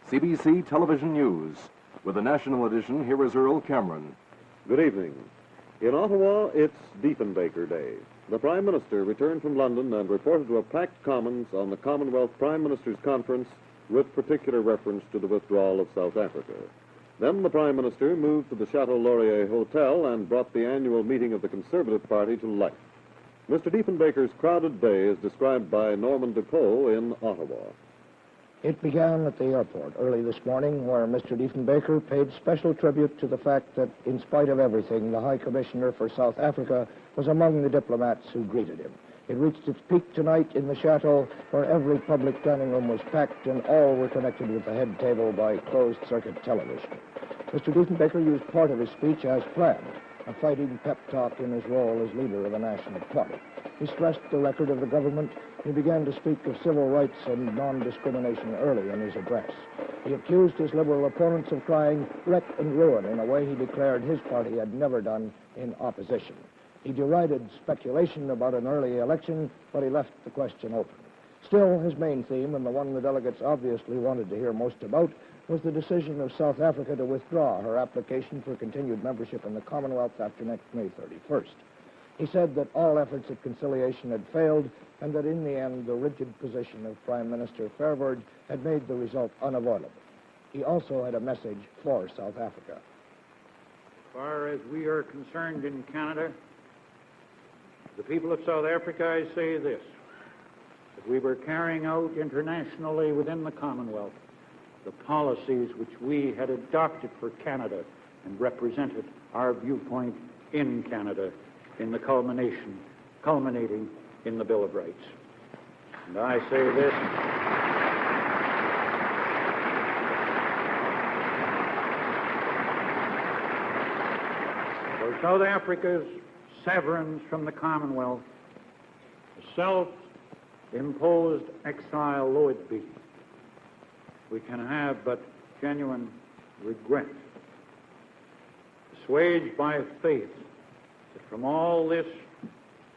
CBC Television News. With the national edition, here is Earl Cameron. Good evening. In Ottawa, it's Diefenbaker Day. The Prime Minister returned from London and reported to a packed Commons on the Commonwealth Prime Ministers' Conference with particular reference to the withdrawal of South Africa. Then the Prime Minister moved to the Chateau Laurier Hotel and brought the annual meeting of the Conservative Party to life. Mr. Diefenbaker's crowded day is described by Norman DePoe in Ottawa. It began at the airport early this morning, where Mr. Diefenbaker paid special tribute to the fact that, in spite of everything, the High Commissioner for South Africa was among the diplomats who greeted him. It reached its peak tonight in the Chateau, where every public dining room was packed and all were connected with the head table by closed-circuit television. Mr. Diefenbaker used part of his speech as planned, a fighting pep talk in his role as leader of the National Party. He stressed the record of the government. He began to speak of civil rights and non-discrimination early in his address. He accused his Liberal opponents of crying wreck and ruin in a way he declared his party had never done in opposition. He derided speculation about an early election, but he left the question open. Still, his main theme, and the one the delegates obviously wanted to hear most about, was the decision of South Africa to withdraw her application for continued membership in the Commonwealth after next May 31st. He said that all efforts at conciliation had failed, and that in the end, the rigid position of Prime Minister Verwoerd had made the result unavoidable. He also had a message for South Africa. As far as we are concerned in Canada, the people of South Africa, I say this, that we were carrying out internationally within the Commonwealth the policies which we had adopted for Canada and represented our viewpoint in Canada in the culminating in the Bill of Rights. And I say this, for South Africa's severance from the Commonwealth, a self-imposed exile though it be, we can have but genuine regret, assuaged by faith that from all this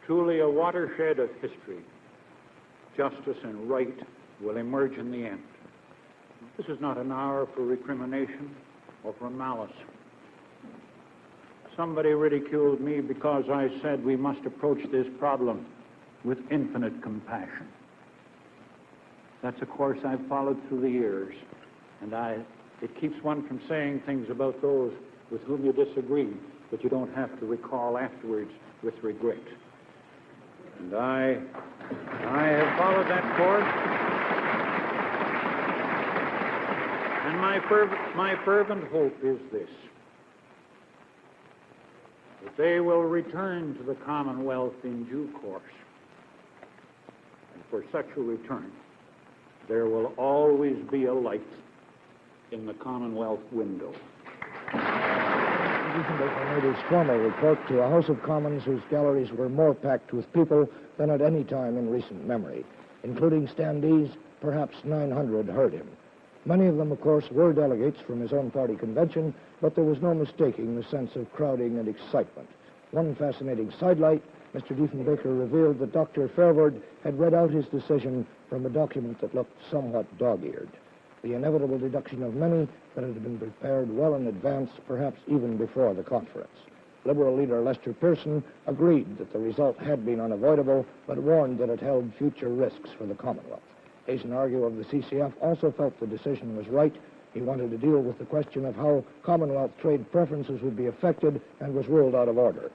truly a watershed of history, justice and right will emerge in the end. This is not an hour for recrimination or for malice. Somebody ridiculed me because I said we must approach this problem with infinite compassion. That's a course I've followed through the years, and it keeps one from saying things about those with whom you disagree, but you don't have to recall afterwards with regret. And I have followed that course, and my fervent hope is this, that they will return to the Commonwealth in due course. And for such a return, there will always be a light in the Commonwealth window. Diefenbaker made his formal report to a House of Commons whose galleries were more packed with people than at any time in recent memory. Including standees, perhaps 900 heard him. Many of them, of course, were delegates from his own party convention, but there was no mistaking the sense of crowding and excitement. One fascinating sidelight, Mr. Diefenbaker revealed that Dr. Verwoerd had read out his decision from a document that looked somewhat dog-eared. The inevitable deduction of many that it had been prepared well in advance, perhaps even before the conference. Liberal leader Lester Pearson agreed that the result had been unavoidable, but warned that it held future risks for the Commonwealth. Hazen Argue of the CCF also felt the decision was right. He wanted to deal with the question of how Commonwealth trade preferences would be affected and was ruled out of order.